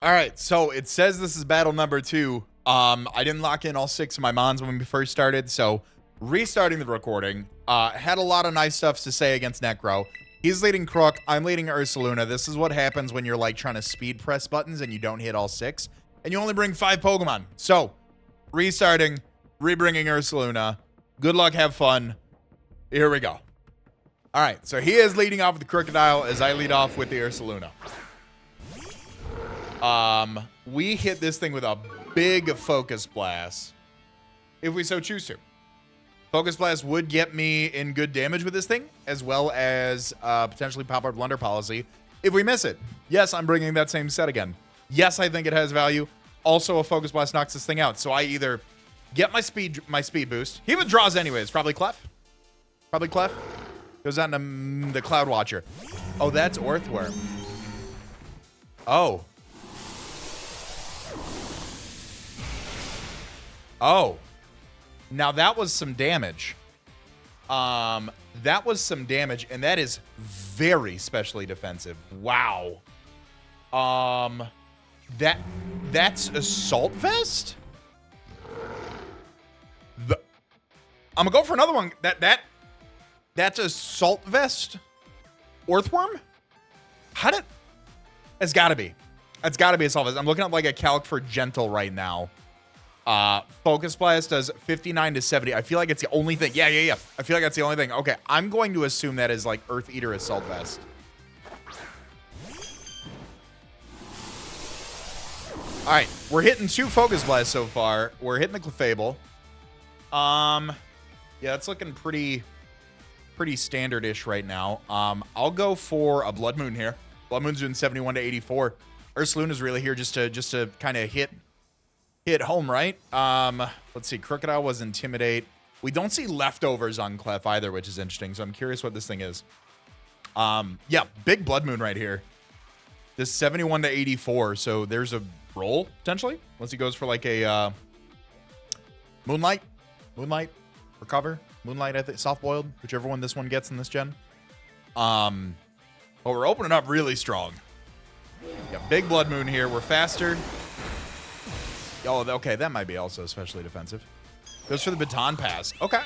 All right, so it says this is battle number 2. I didn't lock in all 6 of my mons when we first started, so restarting the recording. Had a lot of nice stuff to say against Necro. He's leading Crook, I'm leading Ursaluna. This is what happens when you're like trying to speed press buttons and you don't hit all 6, and you only bring 5 Pokemon. So, restarting, rebringing Ursaluna. Good luck, have fun. Here we go. All right, so he is leading off with the Crocodile as I lead off with the Ursaluna. We hit this thing with a big Focus Blast, if we so choose to. Focus Blast would get me in good damage with this thing, as well as potentially pop our Blunder Policy if we miss it. Yes, I'm bringing that same set again. Yes, I think it has value. Also, a Focus Blast knocks this thing out, so I either get my speed boost. He withdraws anyways. Probably Clef. Probably Clef. Goes out into the Cloud Watcher. Oh, that's Earthworm. Oh. Oh, now that was some damage. That was some damage, and that is very specially defensive. Wow. That's Assault Vest? I'm gonna go for another one. That's Assault Vest? Earthworm? It's gotta be. It's gotta be Assault Vest. I'm looking at like a calc for Gentle right now. Focus Blast does 59 to 70. I feel like it's the only thing. Yeah. I feel like that's the only thing. Okay, I'm going to assume that is like Earth Eater Assault Vest. All right, we're hitting 2 Focus Blasts so far. We're hitting the Clefable. Yeah, it's looking pretty standard-ish right now. I'll go for a Bloodmoon here. Bloodmoon's doing 71 to 84. Ursaluna's really here just to kind of hit home, right? Let's see. Crocodile was Intimidate. We don't see leftovers on Clef either, which is interesting. So I'm curious what this thing is. Yeah, big Bloodmoon right here. This 71 to 84. So there's a roll potentially, unless he goes for like a Moonlight, Recover, Moonlight. I think soft boiled, whichever one this one gets in this gen. But we're opening up really strong. Yeah, big Bloodmoon here. We're faster. Oh, okay, that might be also especially defensive. Goes for the Baton Pass. Okay.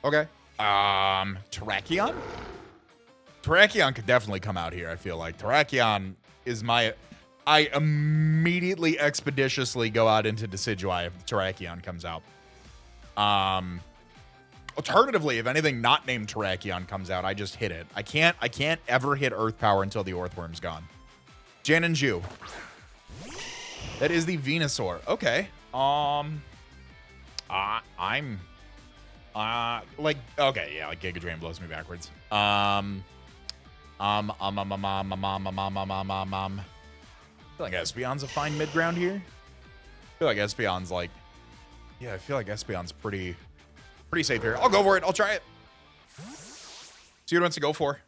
Okay. Terrakion? Terrakion could definitely come out here, I feel like. Terrakion is my... I immediately expeditiously go out into Decidueye if Terrakion comes out. Alternatively, if anything not named Terrakion comes out, I just hit it. I can't ever hit Earth Power until the Earthworm's gone. Janenju. That is the Venusaur. Okay. Like, okay, yeah, like Giga Drain blows me backwards. I feel like Espeon's a fine mid ground here. I feel like Espeon's like, yeah, I feel like Espeon's pretty safe here. I'll go for it. I'll try it. See what it wants to go for.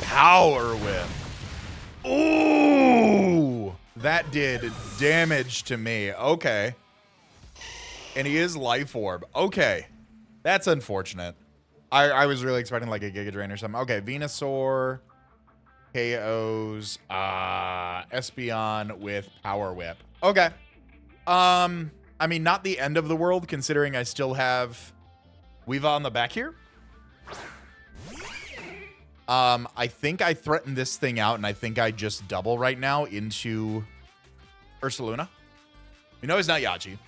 Power Whip. Ooh, that did damage to me. Okay. And he is Life Orb. Okay. That's unfortunate. I was really expecting like a Giga Drain or something. Okay, Venusaur KOs Espeon with Power Whip. Okay. I mean, not the end of the world considering I still have Weavile on the back here. I think I threatened this thing out, and I think I just double right now into Ursaluna. We know he's not Yachi.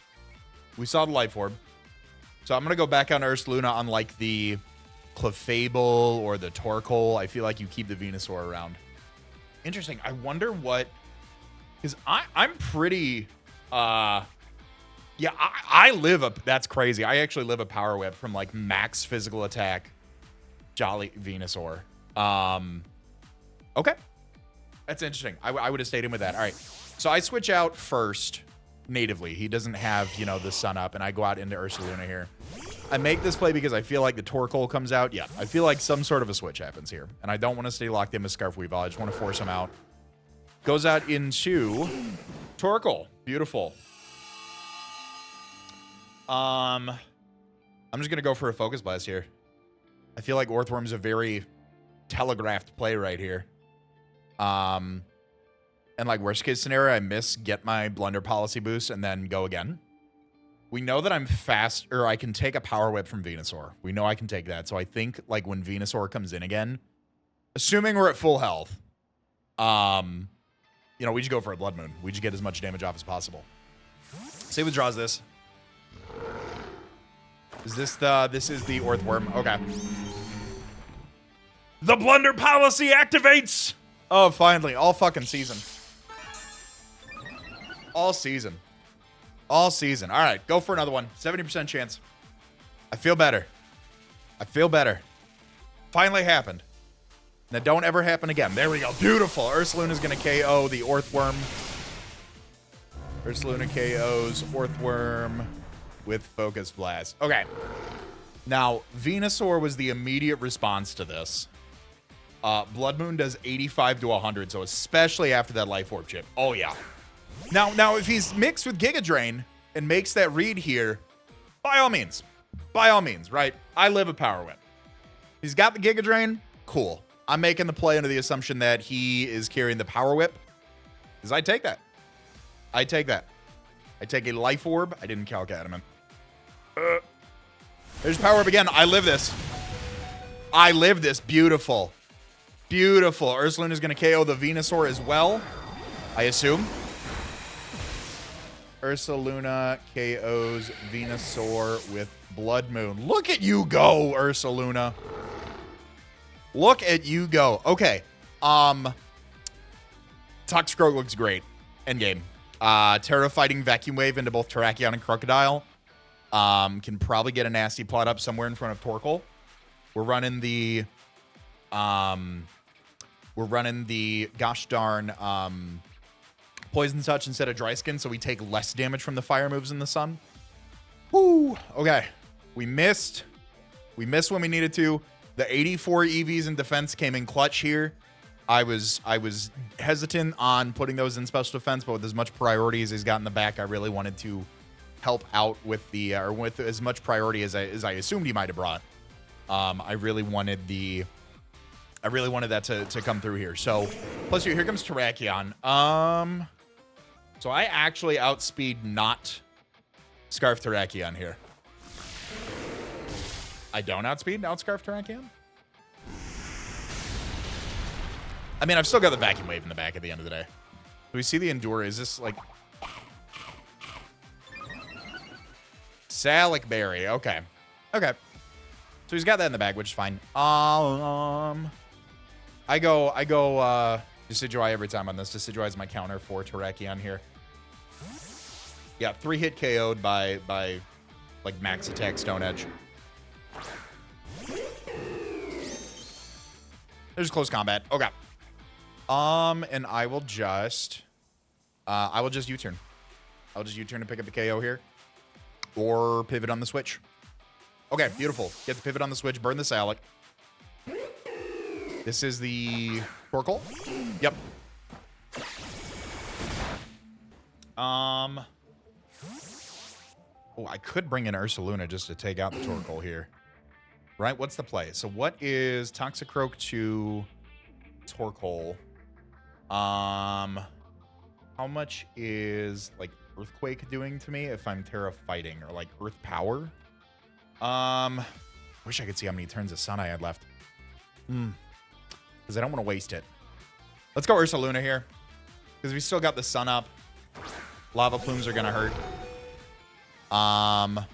We saw the Life Orb. So I'm going to go back on Ursaluna on, like, the Clefable or the Torkoal. I feel like you keep the Venusaur around. Interesting. I wonder what... Because I'm pretty... Yeah, I live a... That's crazy. I actually live a Power Whip from, like, max physical attack Jolly Venusaur. Okay. That's interesting. I would have stayed in with that. All right. So I switch out first natively. He doesn't have, you know, the sun up, and I go out into Ursaluna here. I make this play because I feel like the Torkoal comes out. Yeah, I feel like some sort of a switch happens here, and I don't want to stay locked in with Scarf Weavile. I just want to force him out. Goes out into Torkoal. Beautiful. I'm just going to go for a Focus Blast here. I feel like Orthworm's a very telegraphed play right here. And like worst case scenario, I get my blunder policy boost and then go again. We know that I'm fast, or I can take a power whip from Venusaur. We know I can take that. So I think like when Venusaur comes in again, assuming we're at full health, you know, we just go for a Blood Moon. We just get as much damage off as possible. Say withdraws this. Is this this is the Orthworm. Okay. The blunder policy activates! Oh, finally. All fucking season. All season. All season. All right, go for another one. 70% chance. I feel better. I feel better. Finally happened. Now, don't ever happen again. There we go. Beautiful. Ursaluna's going to KO the Orthworm. Ursaluna KOs Orthworm with Focus Blast. Okay. Now, Venusaur was the immediate response to this. Blood Moon does 85 to 100, so especially after that Life Orb chip. Oh, yeah. Now, if he's mixed with Giga Drain and makes that read here, by all means, right? I live a Power Whip. He's got the Giga Drain, cool. I'm making the play under the assumption that he is carrying the Power Whip, because I take that. I take that. I take a Life Orb. I didn't calc Adamant. There's Power Whip again. I live this. I live this. Beautiful. Beautiful. Ursaluna's going to KO the Venusaur as well, I assume. Ursaluna KOs Venusaur with Blood Moon. Look at you go, Ursaluna. Look at you go. Okay. Toxicroak looks great. Endgame. Terra Fighting Vacuum Wave into both Terrakion and Crocodile. Can probably get a nasty plot up somewhere in front of Torkoal. We're running the gosh darn Poison Touch instead of Dry Skin, so we take less damage from the fire moves in the sun. Woo! Okay. We missed. We missed when we needed to. The 84 EVs in defense came in clutch here. I was hesitant on putting those in special defense, but with as much priority as he's got in the back, I really wanted to help out with the or with as much priority as I assumed he might have brought. I really wanted that to come through here. So plus here comes Terrakion. So I actually outspeed not Scarf Terrakion here. I don't outspeed Scarf Terrakion? I mean, I've still got the Vacuum Wave in the back at the end of the day. Do we see the Endure? Is this like... Salic Berry. Okay. Okay. So he's got that in the bag, which is fine. I go Decidueye every time on this. Decidueye is my counter for Terrakion here. Yeah, 3-hit KO'd by like max attack Stone Edge. There's close combat. Okay. And I will just U-turn. I'll just U-turn to pick up the KO here. Or pivot on the switch. Okay, beautiful. Get the pivot on the switch, burn the Salic. This is the Torkoal. Yep. Oh, I could bring in Ursaluna just to take out the Torkoal here. Right? What's the play? So what is Toxicroak to Torkoal? How much is like Earthquake doing to me if I'm Terra Fighting or like Earth Power? Wish I could see how many turns of Sun I had left. Because I don't want to waste it. Let's go Ursaluna here. Because we still got the Sun up. Lava Plumes are going to hurt. But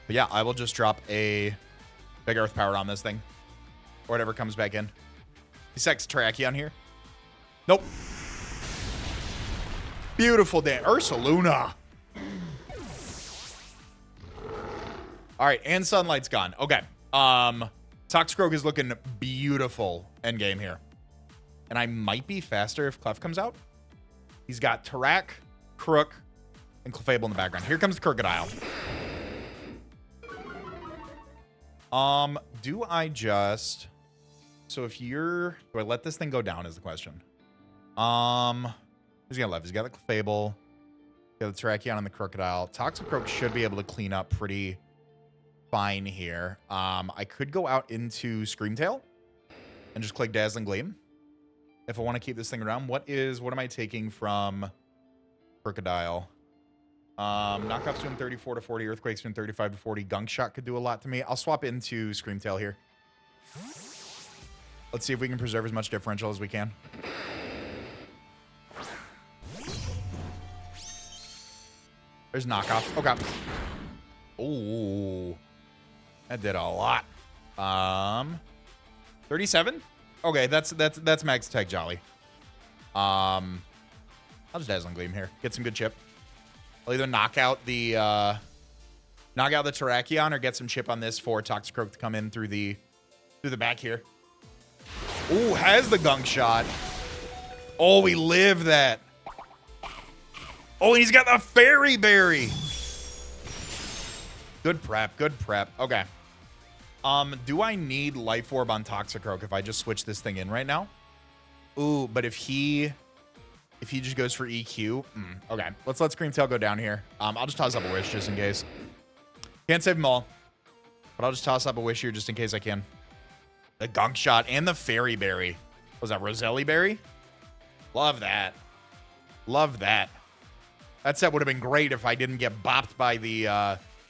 yeah, I will just drop a big Earth Power on this thing. Or whatever comes back in. He sacks Terrakion here. Nope. Beautiful day. Ursaluna. All right, and Sunlight's gone. Okay. Toxicroak is looking beautiful endgame here. And I might be faster if Clef comes out. He's got Tarak, Crook, and Clefable in the background. Here comes the Crocodile. Do I just... So if you're... Do I let this thing go down is the question. Who's got left? He's got the Clefable. Got the Terrakion and the Crocodile. Toxicroak should be able to clean up pretty fine here. I could go out into Screamtail and just click Dazzling Gleam if I want to keep this thing around. What am I taking from Crocodile? Knockoff's doing 34 to 40. Earthquake's doing 35 to 40. Gunk Shot could do a lot to me. I'll swap into Screamtail here. Let's see if we can preserve as much differential as we can. There's Knockoff. Okay. Oh, that did a lot. 37. Okay, that's max attack Jolly. I'll just Dazzling Gleam here. Get some good chip. I'll either knock out the Terrakion or get some chip on this for Toxicroak to come in through the back here. Ooh, has the Gunk Shot. Oh, we live that. Oh, and he's got the Fairy Berry. Good prep. Good prep. Okay. Do I need Life Orb on Toxicroak if I just switch this thing in right now? Ooh, but if he just goes for EQ, okay. Let's let Screamtail go down here. I'll just toss up a Wish just in case. Can't save them all, but I'll just toss up a Wish here just in case I can. The Gunk Shot and the Fairy Berry. Was that Roselli Berry? Love that. Love that. That set would have been great if I didn't get bopped by the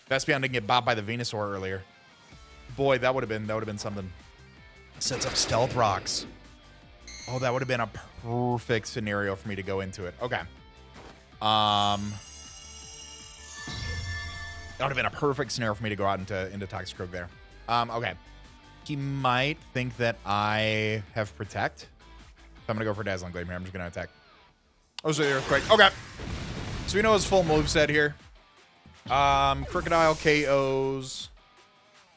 Vespion didn't get bopped by the Venusaur earlier. Boy, that would have been something. Sets up Stealth Rocks. Oh, that would have been a perfect scenario for me to go into it. Okay. That would have been a perfect scenario for me to go out into Toxicroak there. Okay. He might think that I have Protect. So I'm going to go for Dazzling Gleam here. I'm just going to attack. Oh, so the Earthquake. Okay. So we know his full moveset here. Crocodile KOs.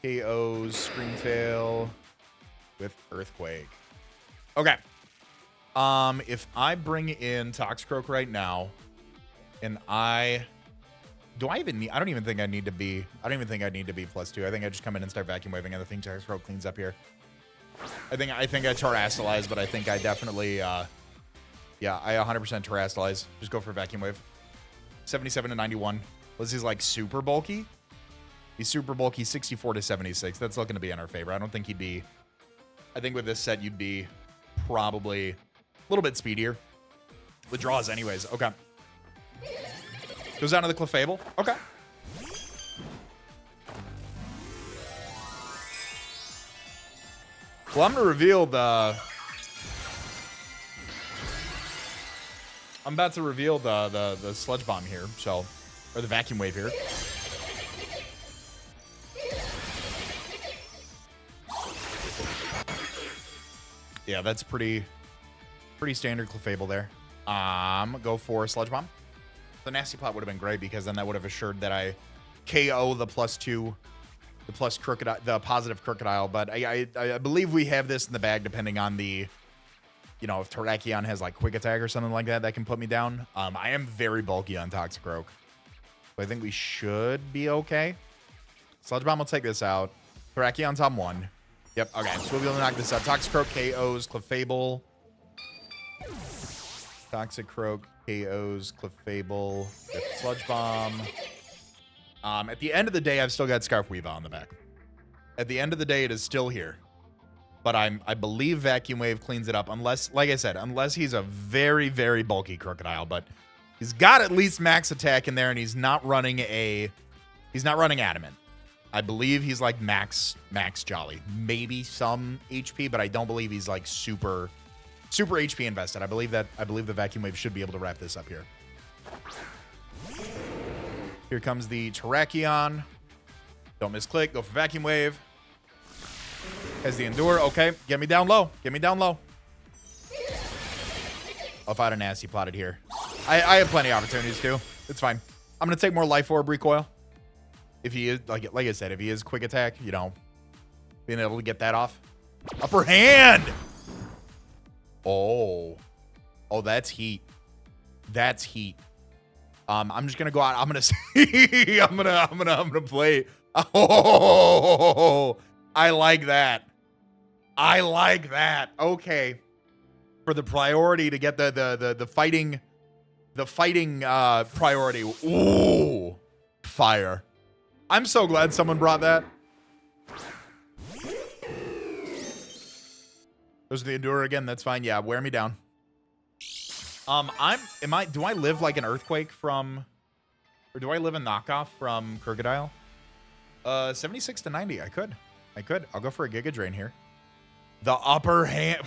Screamtail with Earthquake. Okay. If I bring in Toxicroak right now, and I don't even think I need to be +2. I think I just come in and start vacuum waving, and I think Toxicroak cleans up here. I think I Terrastalize, but I think I definitely I 100% Terrastalize. Just go for vacuum wave. 77 to 91. Was he's like super bulky? He's super bulky, 64 to 76. That's looking to be in our favor. I don't think he'd be. I think with this set, you'd be probably a little bit speedier. The draws, anyways. Okay. Goes down to the Clefable. Okay. Well, I'm going to reveal the. I'm about to reveal the Sludge Bomb here, so. Or the Vacuum Wave here. Yeah, that's pretty standard Clefable there. Go for Sludge Bomb. The Nasty Plot would have been great because then that would have assured that I KO the +2, the positive Crocodile. But I believe we have this in the bag depending on the, if Terrakion has like Quick Attack or something like that can put me down. I am very bulky on Toxicroak. So I think we should be okay. Sludge Bomb will take this out. Terrakion's on 1. Yep, okay. So we'll be able to knock this out. Toxicroak KOs Clefable. Toxicroak KOs Clefable with Sludge Bomb. At the end of the day, I've still got Scarf Weave on the back. At the end of the day, it is still here. But I believe Vacuum Wave cleans it up. Unless, like I said, unless he's a very, very bulky Crocodile. But he's got at least max attack in there, and he's not running Adamant. I believe he's like max Jolly. Maybe some HP, but I don't believe he's like super HP invested. I believe the Vacuum Wave should be able to wrap this up here. Here comes the Terrakion. Don't misclick. Go for Vacuum Wave. Has the Endure. Okay, get me down low. Get me down low. Oh, if I had a Nasty Plotted here. I have plenty of opportunities too. It's fine. I'm going to take more Life Orb Recoil. If he is, like I said, if he is Quick Attack, being able to get that off. Upper Hand! Oh, that's heat. That's heat. I'm just gonna go out. I'm gonna see. I'm gonna play. Oh, I like that. I like that. Okay, for the priority to get the fighting priority. Ooh, fire. I'm so glad someone brought that. Those are the Endure again. That's fine. Yeah, wear me down. Do I live like an Earthquake from, or do I live a knockoff from Crocodile? 76 to 90. I could. I'll go for a Giga Drain here. The upper hand.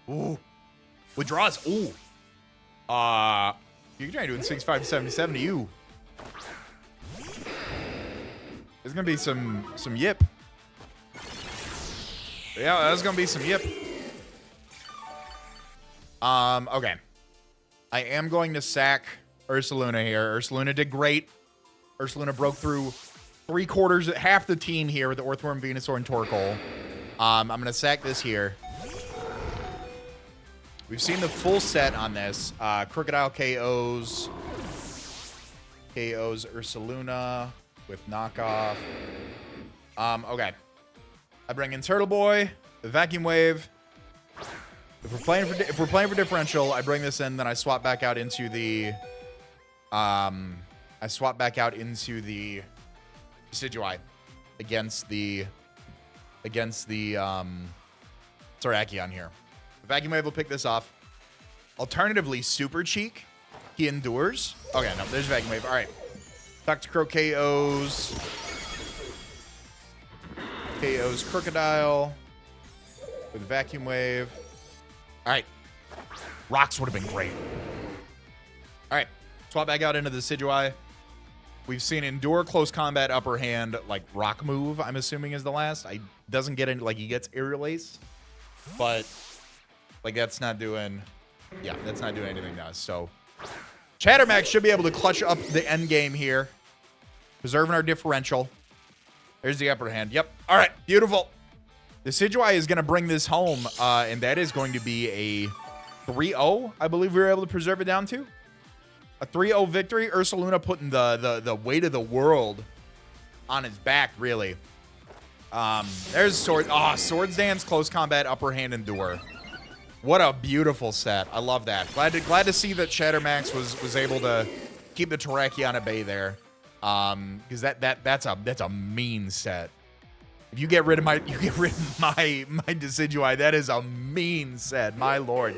Ooh. Withdraws. Ooh. Giga Drain doing 65 to 77 to you. There's gonna be some yip. Yeah, that's gonna be some yip. Okay. I am going to sack Ursaluna here. Ursaluna did great. Ursaluna broke through 3/4, half the team here with the Earthworm, Venusaur, and Torkoal. I'm gonna sack this here. We've seen the full set on this. Crocodile KOs Ursaluna with knockoff. Okay. I bring in Turtle Boy, the Vacuum Wave. If we're playing for differential, I bring this in, then I swap back out into the Decidueye against the Terrakion here. The Vacuum Wave will pick this off. Alternatively, Super Cheek. He endures. Okay, no, there's Vacuum Wave. All right. Toxicroak KOs Crocodile with Vacuum Wave. All right. Rocks would have been great. All right. Swap back out into the Decidueye. We've seen Endure, Close Combat, Upper Hand, like Rock Move, I'm assuming is the last. I doesn't get into, like, he gets Aerial Ace. But, like, that's not doing anything to us. So, Chattermax should be able to clutch up the end game here. Preserving our differential. There's the upper hand. Yep. All right. Beautiful. The Decidueye is going to bring this home, and that is going to be a 3-0, I believe we were able to preserve it down to. A 3-0 victory. Ursaluna putting the weight of the world on his back, really. There's Sword. Swords Dance, Close Combat, Upper Hand, Endure. What a beautiful set. I love that. Glad to see that Chattermax was able to keep the Terrakion at bay there. Because that's a mean set. If you get rid of my Decidueye, that is a mean set, my lord.